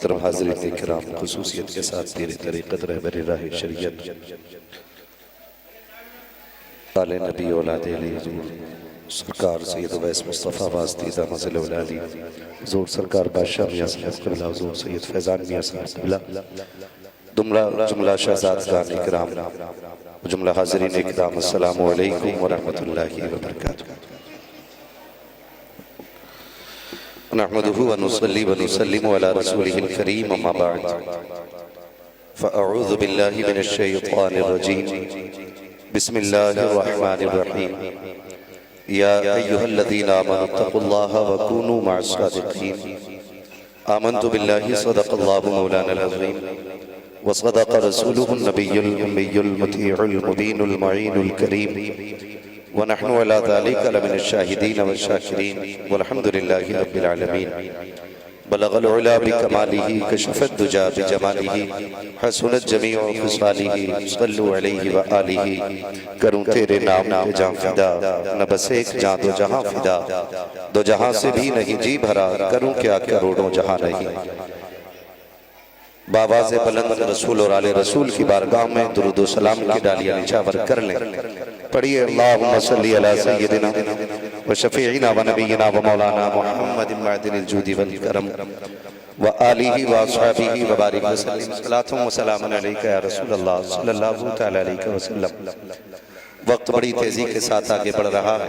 मोहतरम हाज़रीन किराम, खुसूसियत के साथ तेरी तरीक़त रहबर राह शरीयत आले नबी औलाद अली हुज़ूर सरकार सैयद उवैस मुस्तफ़ा वास्तिदा मज़ल औलादी हुज़ूर सरकार बादशाह मियां साहब क़िबला, हुज़ूर सैयद फैज़ान मियां साहब क़िबला, जुमला शहज़ादगान इकराम, जुमला हाज़रीन इकराम, अस्सलामु अलैकुम व रहमतुल्लाहि व बरकातुहू। नहमदुहु व नुसल्ली व नुसल्लिमु अला रसूलिहिल करीम, अम्मा बअद, फ़अऊज़ु बिल्लाहि मिनश शैतानिर रजीम, बिस्मिल्लाहिर रहमानिर रहीम। या अय्युहल्लज़ीना आमनुत्तक़ुल्लाहा व कूनू मअस सादिक़ीन। आमन्तु बिल्लाहि सदक़ल्लाहु मौलानल अज़ीम व सदक़ रसूलुहुन नबियुल उम्मियुल मुतीउल मुबीनुल मुईनुल करीम व नहनु अला ज़ालिका लमिनश शाहिदीन व शाकिरीन वल्हम्दुलिल्लाहि रब्बिल आलमीन। बलगल उला बिकमालिही कशफत दुजा बिजमालिही हसनत जमीउ ख़िसालिही सल्लु अलैहि व आलिही। करूं तेरे नाम पे जां फिदा, न बस एक जां दो जहां फिदा, दो जहां से भी नहीं जी भरा, करूं क्या करोड़ों जहां नहीं। बावाज़े बुलंद रसूल और आले रसूल की बारगाह में दुरूद व सलाम की डालियां निछावर कर लें। पढ़िए अल्लाहुम्मा सल्ली अला सय्यदिना व शफीइना व नबीना व मौलाना मुहम्मदिन मअदिनिल जूदी वल करम व आलिहि व अस्हाबिहि व बारिक वसल्लम। सलातुन व सलामुन अलैका या रसूलल्लाह सल्लल्लाहु तआला अलैहि वसल्लम। वक्त बड़ी तेजी के साथ आगे बढ़ रहा है।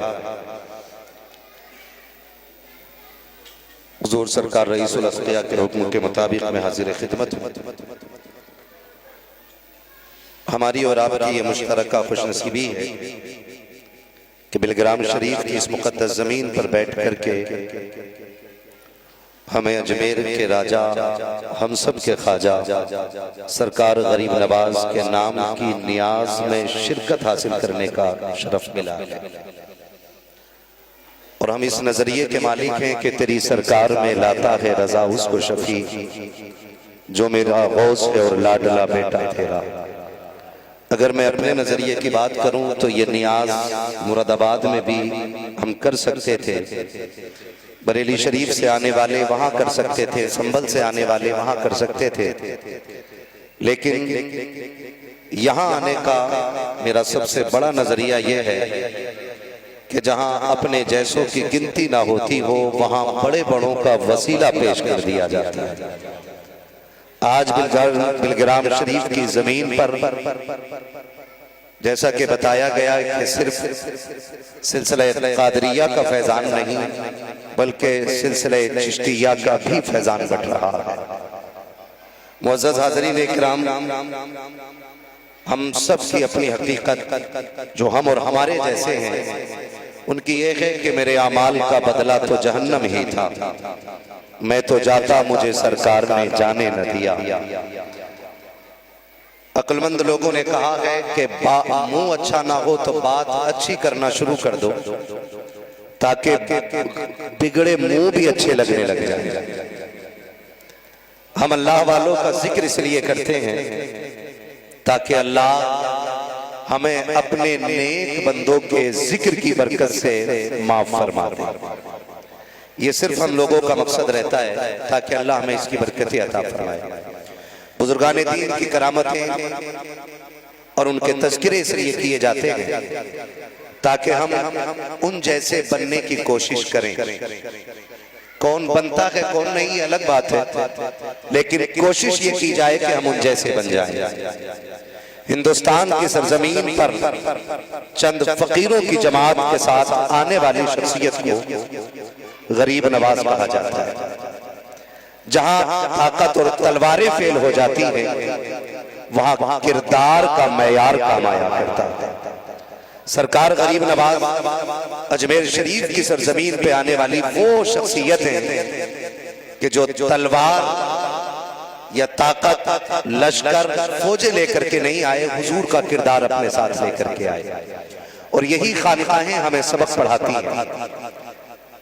हुज़ूर सरकार रईसुल अस्क़िया के हुक्म के मुताबिक मैं हाजिर खिदमत हूँ। हमारी और आपकी ये मुश्तरका खुशनसीबी है कि बिलग्राम शरीफ की इस मुक़द्दस ज़मीन पर बैठ करके हमें अजमेर के राजा, हम सब के ख्वाजा सरकार गरीब नवाज के नाम की नियाज में शिरकत हासिल करने का शरफ मिला है। और हम इस नजरिए के मालिक हैं कि तेरी सरकार में लाता है रजा उसको शफी, जो मेरा गौस है और लाडला बेटा तेरा। अगर मैं अपने नजरिए की बात करूं तो ये नियाज मुरादाबाद में भी हम कर सकते थे, बरेली शरीफ से आने वाले वहां कर सकते थे, संभल से आने वाले वहां कर सकते थे, लेकिन यहां आने का मेरा सबसे बड़ा नजरिया यह है कि जहां अपने जैसों की गिनती ना होती हो वहां बड़े बड़ों का वसीला पेश कर दिया जाता है। आज बिलग्राम शरीफ की जमीन पर जैसा कि बताया गया कि सिर्फ सिलसिला कादरिया का फैजान नहीं बल्कि सिलसिला चिश्तिया का भी फैजान बढ़ रहा है। मुअज़्ज़ज़ हाज़रीन इकराम, हम सब की अपनी हकीकत, जो हम और हमारे जैसे हैं, उनकी एक है कि मेरे आमाल का बदला तो जहन्नम ही था, मैं तो जाता मुझे सरकार ने जाने न दिया। अक्लमंद लोगों ने कहा है कि मुंह अच्छा ना हो तो बात अच्छी करना शुरू कर दो ताकि बिगड़े मुंह भी अच्छे लगने लग जाए। हम अल्लाह वालों का जिक्र इसलिए करते हैं ताकि अल्लाह हमें अपने नेक बंदों के जिक्र की बरकत से माफ फरमा दे। ये सिर्फ हम लोगों का मकसद रहता है ताकि अल्लाह हमें इसकी बरकतें अता फरमाए। बुजुर्गान दीन की करामतें और उनके तज़किरे इसलिए किए जाते हैं ताकि हम उन जैसे बनने की कोशिश करें। कौन बनता है कौन नहीं अलग बात है, लेकिन कोशिश ये की जाए कि हम उन जैसे बन जाएं। हिंदुस्तान की सरजमीन पर चंद फकीरों की जमात के साथ आने वाली शख्सियत को गरीब नवाज कहा जाता है। जहां ताकत और तलवारें फेल हो जाती हैं वहां किरदार का मैयार काम आया करता है। सरकार गरीब नवाज अजमेर शरीफ की सरजमीन पे आने वाली वो शख्सियत है कि जो तलवार या ताकत, लश्कर, फौजे लेकर के नहीं आए, हुजूर का किरदार अपने साथ लेकर के आए। और यही खानिकाहें हमें सबक पढ़ाती हैं।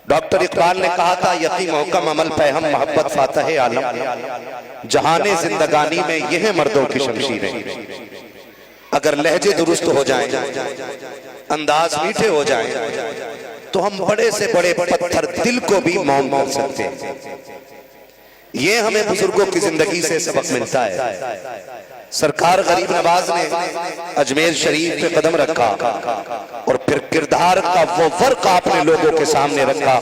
डॉक्टर इकबाल ने कहा था, यकीन मोहकम अमल पैहम मोहब्बत फातह आलम, जहाने जिंदगानी में यह मर्दों की शमशीरें। अगर लहजे दुरुस्त हो जाएं, अंदाज मीठे हो जाएं, तो हम बड़े से बड़े पत्थर दिल को भी मौन कर सकते हैं। ये हमें बुजुर्गों की जिंदगी से सबक मिलता है। सरकार गरीब नवाज ने अजमेर शरीफ पे कदम रखा और फिर किरदार का वो फर्क आपने लोगों के सामने रखा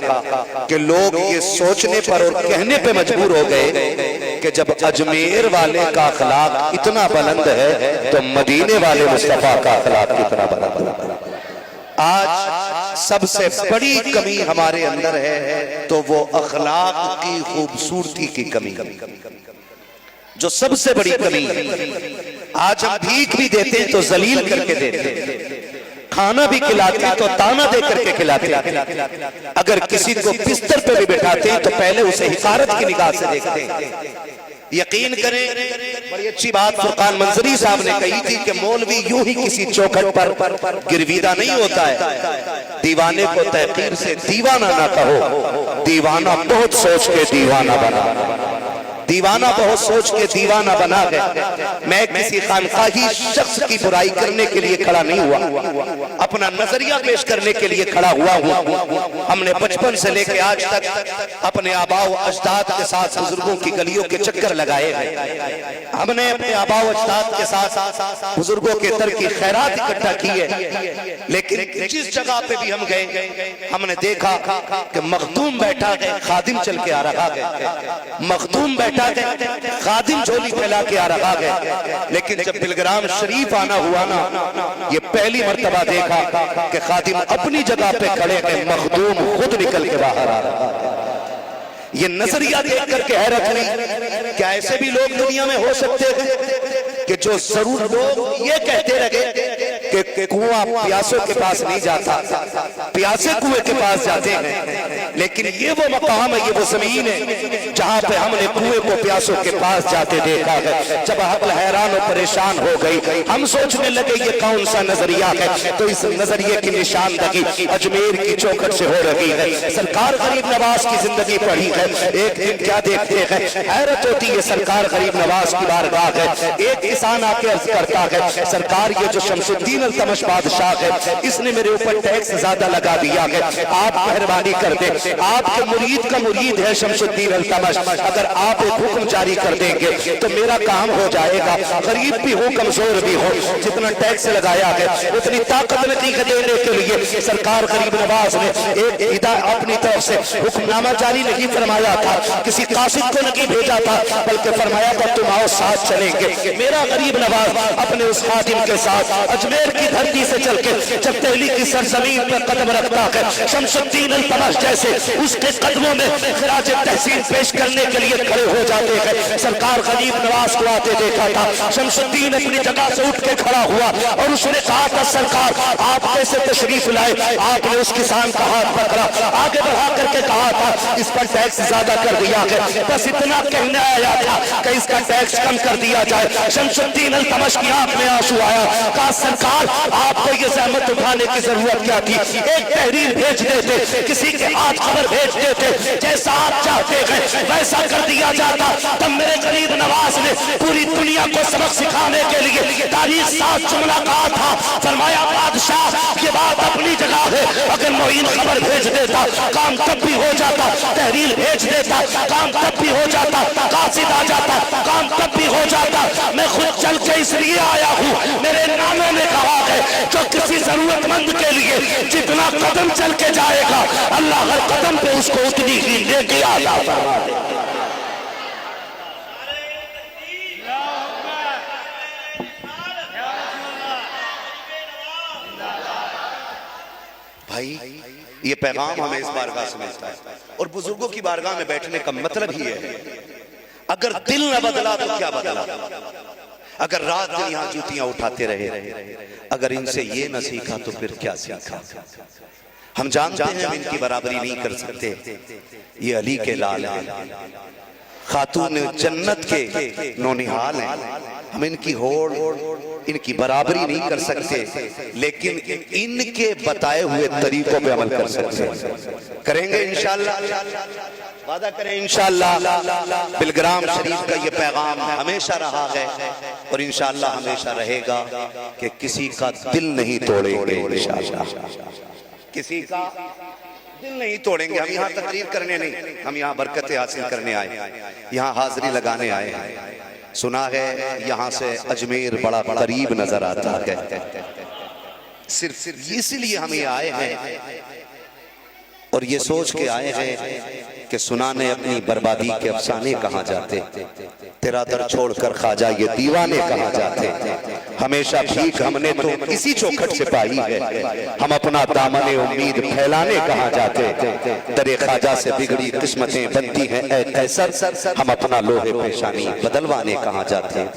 कि लोग ये सोचने पर और कहने पे मजबूर हो गए कि जब अजमेर वाले का अखलाक इतना बुलंद है तो मदीने वाले मुस्तफा का अखलाक कितना बुलंद है। आज सबसे बड़ी कमी हमारे अंदर है तो वो अखलाक की खूबसूरती की कमी, जो सबसे बड़ी कमी है। आज हम भीख भी देते हैं तो जलील करके देते हैं, खाना भी खिलाते हैं तो ताना दे करके खिलाते हैं, अगर किसी को बिस्तर पे भी बैठाते हैं तो पहले उसे हिकारत की निगाह से देखते हैं। यकीन करें, बड़ी अच्छी बात फुरकान मंजरी साहब ने कही थी कि मौलवी यूं ही किसी चौखट पर गिरवीदा नहीं होता है। दीवाने को तहकीर से दीवाना ना कहो, दीवाना बहुत सोच के दीवाना बना, दीवाना बहुत सोच के दीवाना बना है। मैं किसी खानकाही शख्स की बुराई करने के लिए खड़ा नहीं हुआ, अपना नजरिया पेश करने के लिए खड़ा हुआ हूँ। हमने बचपन से लेकर आज तक अपने आबाओ अजदाद के साथ बुजुर्गों की गलियों के चक्कर लगाए हैं। हमने अपने आबाओ अजदाद के साथ बुजुर्गों के दर की खैरात इकट्ठा की है। लेकिन जिस जगह पे भी हम गए हमने देखा कि मखदूम बैठा है, खादिम चल के आ रहा है, मखदूम बैठा खादिम झोली फैला के आ रहा है। लेकिन जब बिलग्राम शरीफ आना हुआ ना, ये पहली मर्तबा देखा कि खादिम अपनी जगह पे खड़े हैं, मखदूम खुद निकल के बाहर आ रहा है। ये नजरिया देख करके हैरत हुई, क्या ऐसे भी लोग दुनिया में हो सकते हैं कि जो जरूर लोग ये कहते रहे कि कुआं प्यासों के पास नहीं जाता, प्यासे कुएं के पास जाते हैं। लेकिन ये वो मकाम है, ये वो जमीन है जहां पे हमने कुएं को प्यासों के पास जाते देखा है। जब अक्ल हैरान और परेशान हो गई, हम सोचने लगे ये कौन सा नजरिया है, तो इस नजरिए की निशानदगी अजमेर की चौखट से हो रही है। सरकार गरीब नवाज की जिंदगी पढ़ी है, एक दिन क्या देखते हैं, हैरत होती है। सरकार गरीब नवाज की बारगाह है, एक किसान आके अर्ज करता है, सरकार ये जो शमसुद्दीन अल्तमश बादशाह है, इसने मेरे ऊपर टैक्स ज्यादा लगा दिया है, आप मेहरबानी कर दे, आपके मुरीद का मुरीद है शमसुद्दीन अल्तमश, अगर आप एक हुक्म जारी कर देंगे तो मेरा काम हो जाएगा। गरीब भी हो, कमजोर भी हो, जितना टैक्स लगाया है उतनी ताकत नहीं देने के लिए सरकार गरीब नवाज ने एक अपनी तरफ से हुक्मनामा जारी नहीं फरमाया था, किसी कासिद को नहीं भेजा था, बल्कि फरमाया था तुम आओ साथ चलेंगे। मेरा गरीब नवाज अपने उस खादिम के साथ अजमेर की धरती से चल के जब दिल्ली की सरजमीन पर कदम रखता है, शमसुद्दीन अल्तमश जैसे उसके कदमों में खिराज तहसीन पेश करने के लिए खड़े हो जाते हैं। सरकार गरीब नवाज को आते देखा था, शमसुद्दीन अपनी जगह से उठ के खड़ा हुआ और उसने कहा था सरकार आप कैसे तशरीफ लाए। आपने उस किसान का हाथ पकड़ा, आगे बढ़ा करके कहा था इस पर टैक्स ज्यादा कर दिया है, बस इतना कहने आया था कि इसका टैक्स कम कर दिया जाए। शमसुद्दीन अल्तमश की आंख में आंसू आया, कहा सरकार आपको ये जहमत उठाने की जरूरत क्या थी, एक तहरीर भेज देते, किसी के हाथ खबर भेज देते, जैसा आप चाहते हैं वैसा कर दिया जाता। तब मेरे गरीब नवाज ने पूरी दुनिया को सबक सिखाने के लिए तारीख साथ जुमला कहा था, फरमाया बादशाह ये बात अपनी जगह है, अगर मोइन खबर भेज देता काम तब भी हो जाता, तहरीर भेज देता काम तब भी हो जाता, कासिद आ जाता काम तब भी हो जाता। मैं खुद चल के इसलिए आया हूँ, मेरे नानों ने कहा है जो किसी जरूरतमंद के लिए जितना कदम चल के जाएगा अल्लाह हर कदम पे उसको उतनी ही लेके आता फरमा दे। भाई ये पैगाम हमें इस बारगाह से मिलता है और बुजुर्गों की बारगाह में बैठने का मतलब ही है, अगर दिल न बदला तो क्या बदला, अगर रात दिन यहाँ जूतियां उठाते रहे, अगर इनसे ये न सीखा तो फिर क्या सीखा। हम जानते हैं हम इनकी बराबरी नहीं कर सकते, ये अली के लाल हैं, खातून जन्नत के नौनिहाल हैं, हम इनकी होड़ इनकी बराबरी नहीं कर सकते, लेकिन इनके बताए हुए तरीकों पे अमल कर सकते हैं। करेंगे इंशाअल्लाह, वादा करें इंशाअल्लाह। बिलग्राम शरीफ का ये पैगाम हमेशा रहा है और इंशाअल्लाह हमेशा रहेगा कि किसी का दिल नहीं तोड़ेंगे इंशाअल्लाह, किसी का दिल नहीं तोड़ेंगे। हम यहाँ तकरीर करने नहीं, हम यहाँ बरकतें हासिल करने आए, यहाँ हाजिरी लगाने आए हैं। सुना है यहाँ से अजमेर बड़ा करीब नजर आता है, सिर्फ इसीलिए हम ये आए हैं और ये सोच के आए हैं कि सुनाने अपनी बर्बादी के अफसाने कहाँ जाते, तेरा दर छोड़कर ख्वाजा ये दीवाने कहाँ जाते। हमेशा भीख हमने तो इसी चौखट से पाई है, हम अपना दामने उम्मीद फैलाने कहाँ जाते। दरे ख्वाजा से बिगड़ी किस्मतें बनती हैं ऐ कैसर, हम अपना लोहे पेशानी बदलवाने कहाँ जाते।